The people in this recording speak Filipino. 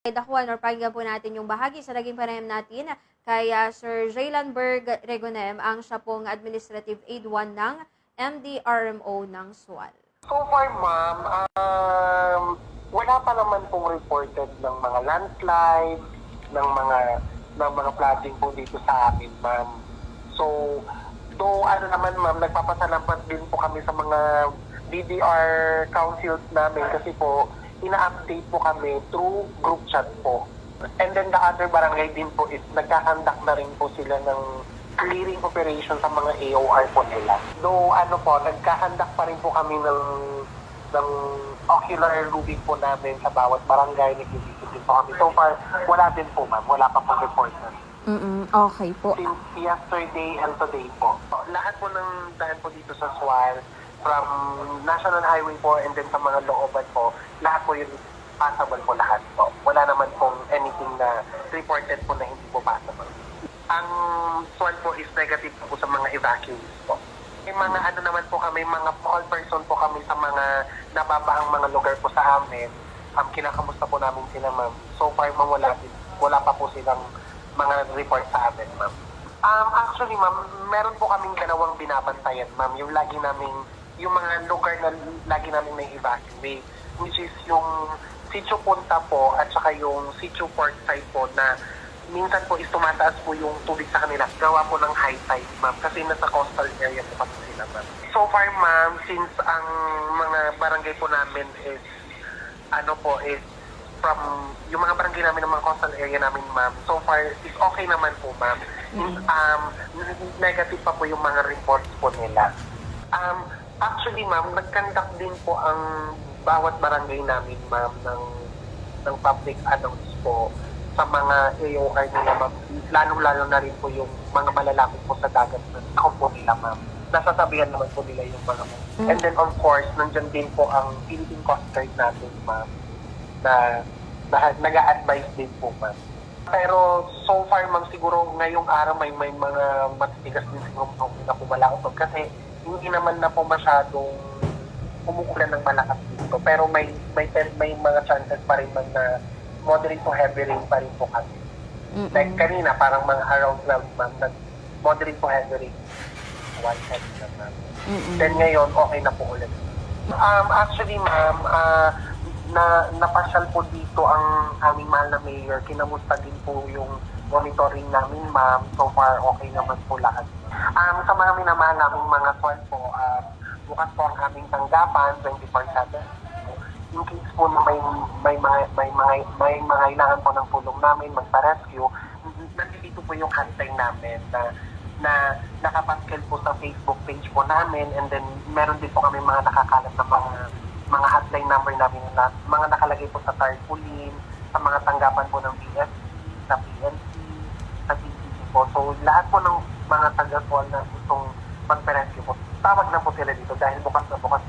Dakuan or pakinggan po natin yung bahagi sa naging panayam natin kay Sir Jaylan Berg Regonem, ang siya pong Administrative Aid 1 ng MDRMO ng SWAL. So far, ma'am, wala pa naman pong reported ng mga landslide, ng mga flooding po dito sa amin, ma'am. So, though ano naman, ma'am, nagpapasalamat din po kami sa mga DDR councils namin kasi po, ina-update po kami through group chat po. And then the other barangay din po is nagkakandak na rin po sila ng clearing operation sa mga AOR po nila. Though ano po, nagkakandak pa rin po kami ng ocular lubing po namin sa bawat barangay, nag-visit din po kami. So far, wala din po, ma'am. Wala pa po report na. Okay po. Since yesterday and today po. Lahat po ng daan po dito sa SWAL, from National Highway po and then sa mga looban po, lahat po yun passable po lahat po. Wala naman pong anything na reported po na hindi po passable. Ang SWAL po is negative po sa mga evacuees po. May mga ano naman po kami, mga call person po kami sa mga nababaang mga lugar po sa amin. Kinakamusta po namin sila, ma'am. So far, ma'am, wala pa po silang mga report sa amin, ma'am. Actually, ma'am, meron po kaming dalawang binabantayan, ma'am. Yung mga lugar na lagi namin may evacuate, which is yung Sitio Punta po at saka yung Sitio Port Side po na minsan po is tumataas po yung tubig sa kanila. Gawa po ng high tide, ma'am, kasi nasa coastal area po kasi sila, ma'am. So far, ma'am, since ang mga barangay po namin is from yung mga barangay namin ng mga coastal area namin, ma'am, so far is okay naman po, ma'am. Negative pa po yung mga reports po nila. Actually, ma'am, nag-conduct din po ang bawat barangay namin, ma'am, ng public announce po sa mga AOR nila, ma'am. Lalo-lalo na rin po yung mga malalapit po sa dagat na ako po nila, ma'am. Nasasabihan naman po nila yung mga ma'am. And then, of course, nandyan din po ang Philippine Coast Guard natin, ma'am, na nag-a-advise din po, ma'am. Pero so far, ma'am, siguro ngayong araw may mga matitigas din siguro na pumalaot kasi hindi naman na po masyadong umuulan ng malakas dito. Pero may mga chances pa rin man na moderate to heavy rain pa rin po kami. Like kanina, parang mga around 12 months, moderate to heavy rain. One time na, ma'am. Then ngayon, okay na po ulit. Actually, ma'am, napasyal po dito ang aming mahal na mayor. Kinamusta din po yung monitoring namin, ma'am. So far, okay naman po lahat. Sa mga minamahal naming mga SWAL po, bukas po ang aming tanggapan, 24/7. In case po na may mga kailangan po ng tulong namin, magpa-rescue, nandito po yung hotline namin na nakapaskel po sa Facebook page po namin, and then meron din po kami mga nakakalat na mga hotline number namin na mga nakalagay po sa tarpaulin, sa mga tanggapan po ng BSC, sa PNC, sa PCC po. So lahat po ng mga taga-SWAL na gustong mag-rescue po, tawag na po sila dito dahil bukas na bukas